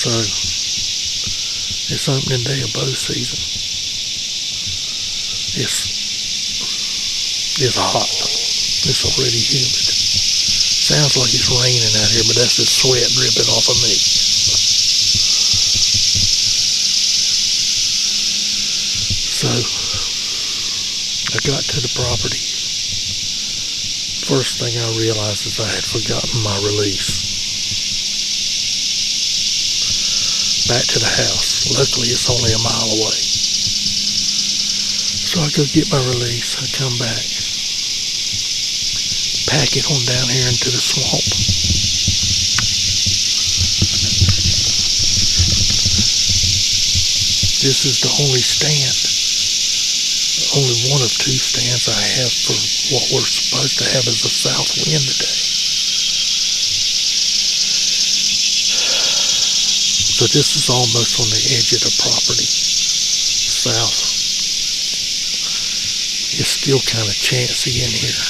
So, it's opening day of bow season. It's hot. It's already humid. Sounds like it's raining out here, but that's the sweat dripping off of me. So, I got to the property. First thing I realized is I had forgotten my release. Back to the house. Luckily, it's only a mile away. So I go get my release. I come back. Pack it on down here into the swamp. This is the only stand. Only one of two stands I have for what we're supposed to have as a south wind today. So this is almost on the edge of the property, south. It's still kind of chancy in here,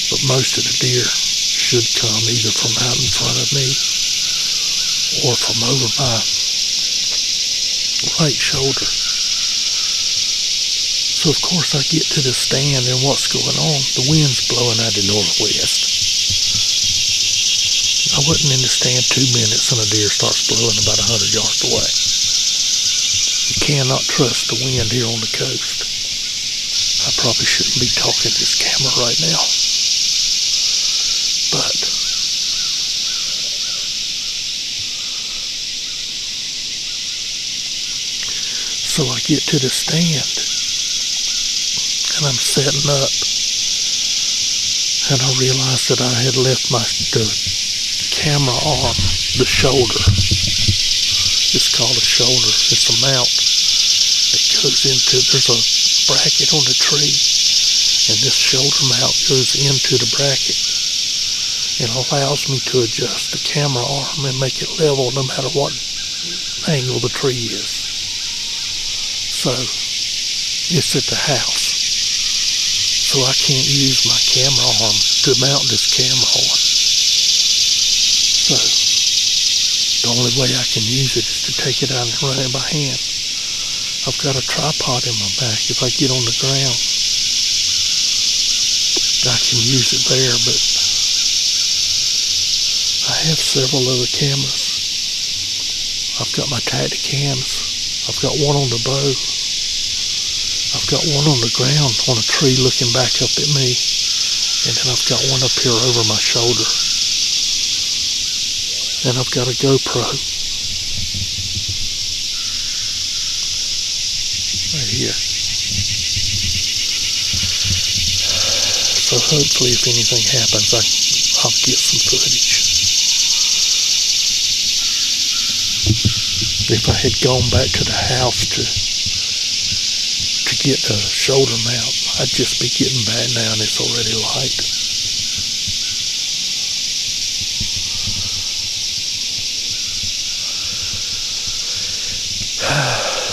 but most of the deer should come either from out in front of me or from over my right shoulder. So of course I get to the stand, and what's going on? The wind's blowing out of the northwest. I wasn't in the stand 2 minutes and a deer starts blowing about 100 yards away. You cannot trust the wind here on the coast. I probably shouldn't be talking to this camera right now. But so I get to the stand and I'm setting up, and I realized that I had left the camera arm, the shoulder. It's called a shoulder. It's a mount that goes into, there's a bracket on the tree, and this shoulder mount goes into the bracket and allows me to adjust the camera arm and make it level no matter what angle the tree is. So it's at the house, so I can't use my camera arm to mount this camera on. So the only way I can use it is to take it out and run it by hand. I've got a tripod in my back. If I get on the ground, I can use it there, but I have several other cameras. I've got my Tacticams. I've got one on the bow. I've got one on the ground on a tree looking back up at me. And then I've got one up here over my shoulder. And I've got a GoPro right here. So hopefully if anything happens, I'll get some footage. If I had gone back to the house to get a shoulder mount, I'd just be getting back now and it's already light.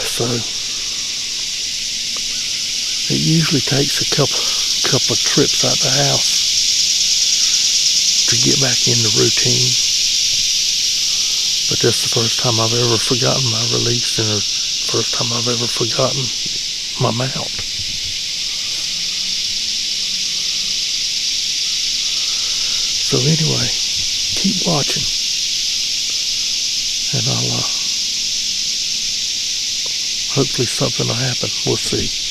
So it usually takes a couple of trips out the house to get back in the routine. But that's the first time I've ever forgotten my release and the first time I've ever forgotten my mount. So anyway, keep watching and I'll hopefully something will happen. We'll see.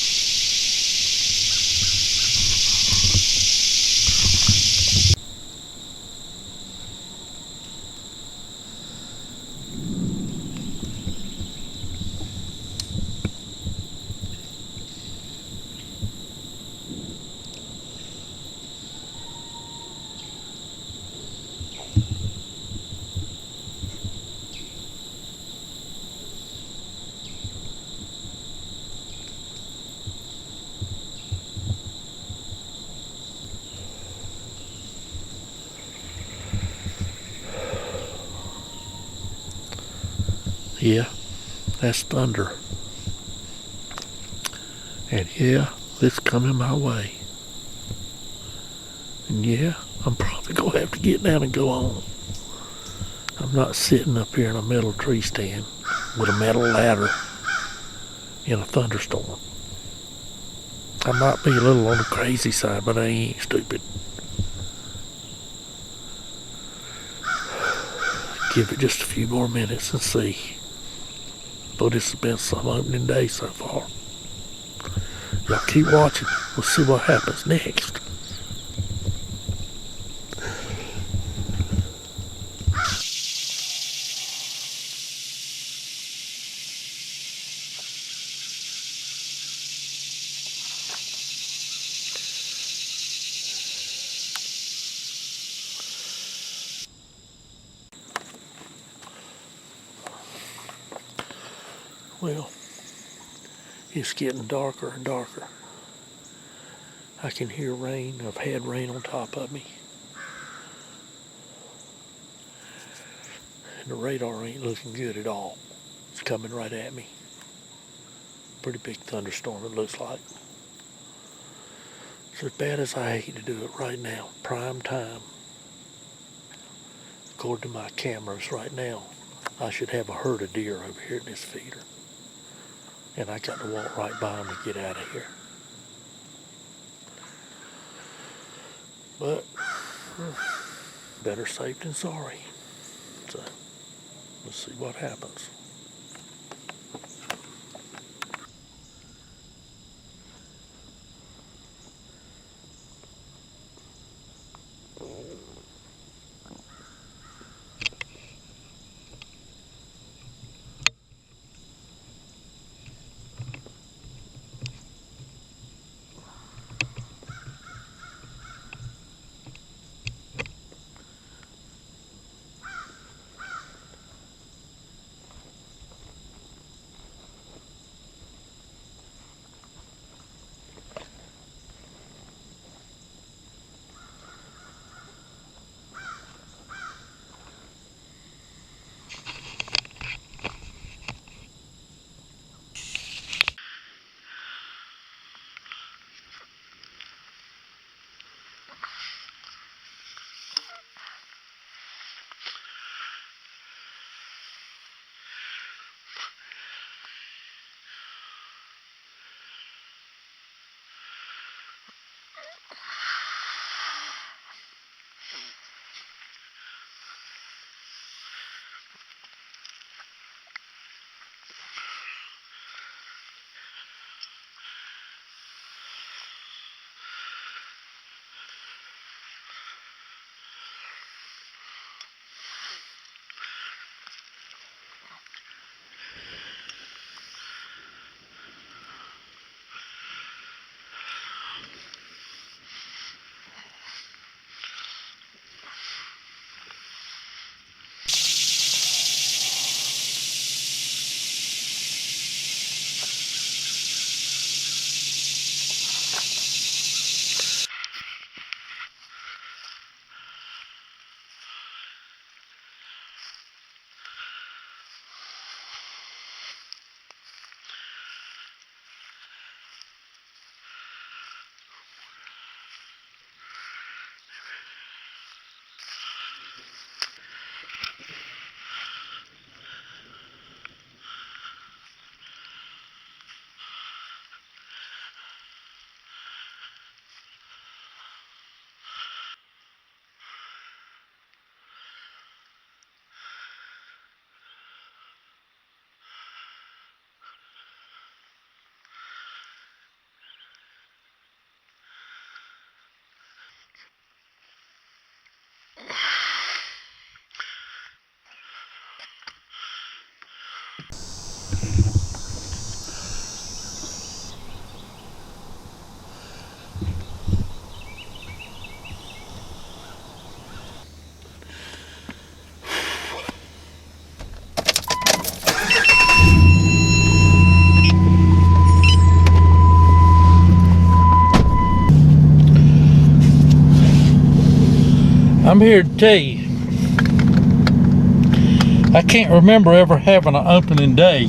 Yeah, that's thunder. And yeah, it's coming my way. And yeah, I'm probably going to have to get down and go home. I'm not sitting up here in a metal tree stand with a metal ladder in a thunderstorm. I might be a little on the crazy side, but I ain't stupid. Give it just a few more minutes and see. But this has been some opening day so far. Y'all keep watching. We'll see what happens next. Well, it's getting darker and darker. I can hear rain. I've had rain on top of me. And the radar ain't looking good at all. It's coming right at me. Pretty big thunderstorm it looks like. It's as bad as I hate to do it right now. Prime time. According to my cameras right now, I should have a herd of deer over here in this feeder. And I got to walk right by them to get out of here. But better safe than sorry. So let's see what happens. I'm here to tell you, I can't remember ever having an opening day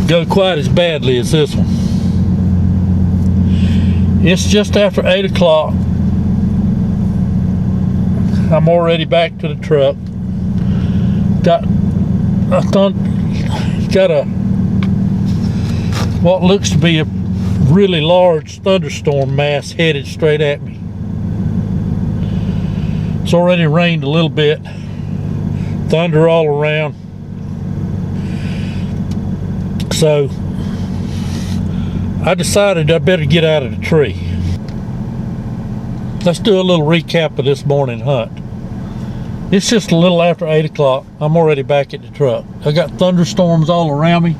go quite as badly as this one. It's just after 8 o'clock. I'm already back to the truck. Got what looks to be a really large thunderstorm mass headed straight at me. It's already rained a little bit. Thunder all around. So I decided I better get out of the tree. Let's do a little recap of this morning hunt. It's just a little after 8 o'clock. I'm already back at the truck. I got thunderstorms all around me.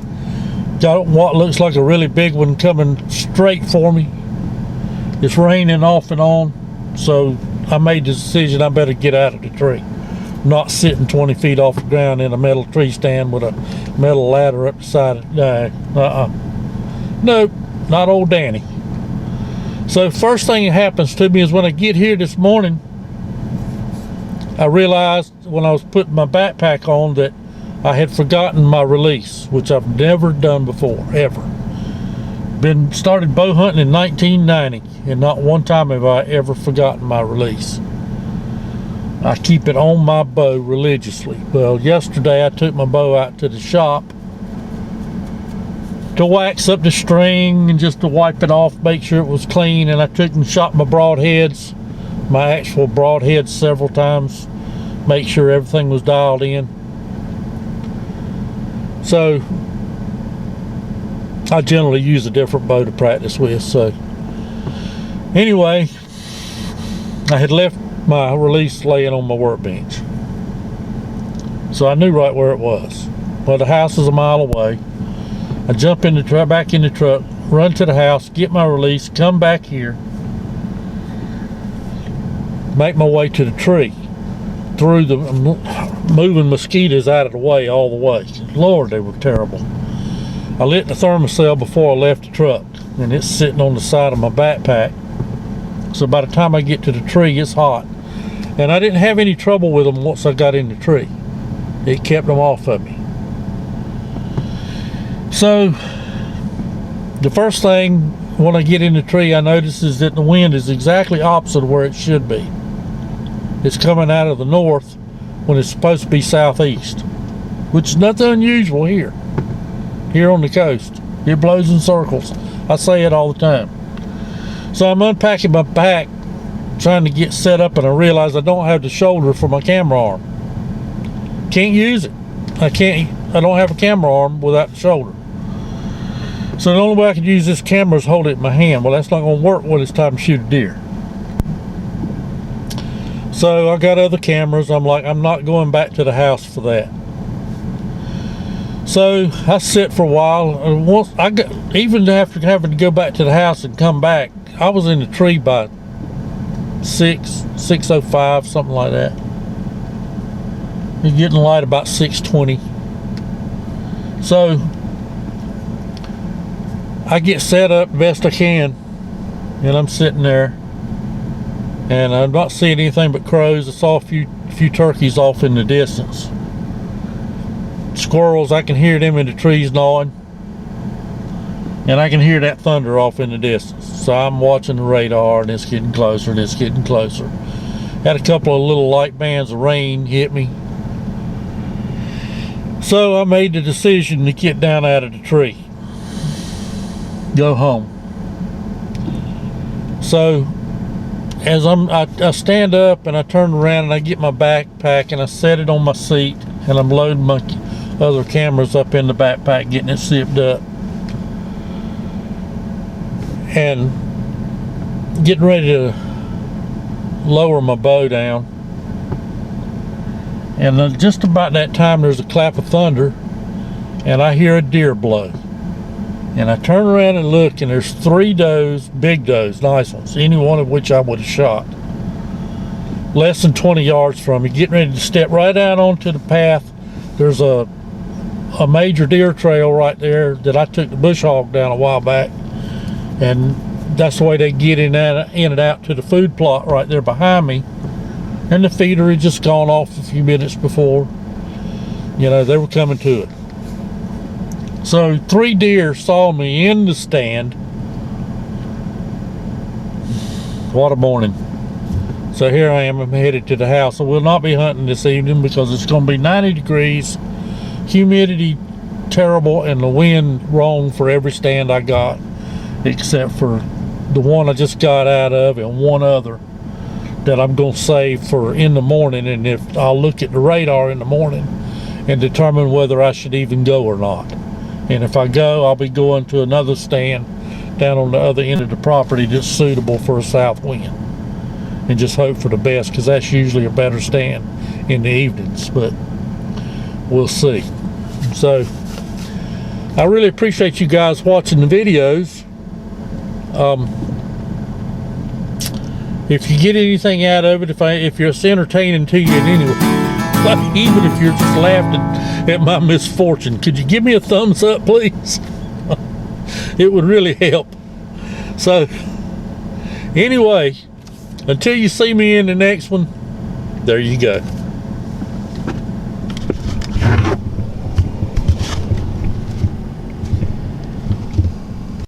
Got what looks like a really big one coming straight for me. It's raining off and on. So I made the decision I better get out of the tree. Not sitting 20 feet off the ground in a metal tree stand with a metal ladder up the side of it. Nope, not old Danny. So first thing that happens to me is when I get here this morning, I realized when I was putting my backpack on that I had forgotten my release, which I've never done before, ever. Started bow hunting in 1990, and not one time have I ever forgotten my release. I keep it on my bow religiously. Well, yesterday I took my bow out to the shop to wax up the string and just to wipe it off, make sure it was clean, and I took and shot my broadheads, my actual broadheads several times, make sure everything was dialed in. So I generally use a different bow to practice with. So anyway, I had left my release laying on my workbench, so I knew right where it was. Well, the house is a mile away. I jump in the truck, back in the truck, run to the house, get my release, come back here, make my way to the tree, through the moving mosquitoes out of the way all the way. Lord, they were terrible. I lit the thermocell before I left the truck, and it's sitting on the side of my backpack. So by the time I get to the tree, it's hot. And I didn't have any trouble with them once I got in the tree. It kept them off of me. So the first thing when I get in the tree I notice is that the wind is exactly opposite of where it should be. It's coming out of the north when it's supposed to be southeast, which is nothing unusual here on the coast. It blows in circles. I say it all the time. So I'm unpacking my pack, trying to get set up, and I realize I don't have the shoulder for my camera arm. Can't use it. I don't have a camera arm without the shoulder. So the only way I can use this camera is hold it in my hand. Well, that's not going to work when it's time to shoot a deer. So I got other cameras. I'm like, I'm not going back to the house for that. So I sit for a while, and once even after having to go back to the house and come back, I was in the tree by 6:05, something like that. It's getting light about 6:20. So I get set up best I can, and I'm sitting there, and I'm not seeing anything but crows. I saw a few turkeys off in the distance. Squirrels, I can hear them in the trees gnawing, and I can hear that thunder off in the distance. So I'm watching the radar, and it's getting closer, and it's getting closer. Had a couple of little light bands of rain hit me. So I made the decision to get down out of the tree, go home. So as I stand up and I turn around and I get my backpack and I set it on my seat, and I'm loading my other cameras up in the backpack, getting it zipped up, and getting ready to lower my bow down. And just about that time there's a clap of thunder, and I hear a deer blow. And I turn around and look, and there's 3 does, big does, nice ones, any one of which I would have shot. Less than 20 yards from me, getting ready to step right out onto the path. There's a major deer trail right there that I took the bush hog down a while back, and that's the way they get in and out to the food plot right there behind me. And the feeder had just gone off a few minutes before, you know, they were coming to it. So 3 deer saw me in the stand. What a morning. So here I am, I'm headed to the house. I will not be hunting this evening because it's going to be 90 degrees, humidity terrible, and the wind wrong for every stand I got, except for the one I just got out of and one other that I'm going to save for in the morning. And if I'll look at the radar in the morning and determine whether I should even go or not. And if I go, I'll be going to another stand down on the other end of the property that's suitable for a south wind, and just hope for the best, because that's usually a better stand in the evenings, but we'll see. So I really appreciate you guys watching the videos. If you get anything out of it, if it's entertaining to you in any way, even if you're just laughing at my misfortune, could you give me a thumbs up, please? It would really help. So anyway, until you see me in the next one, there you go.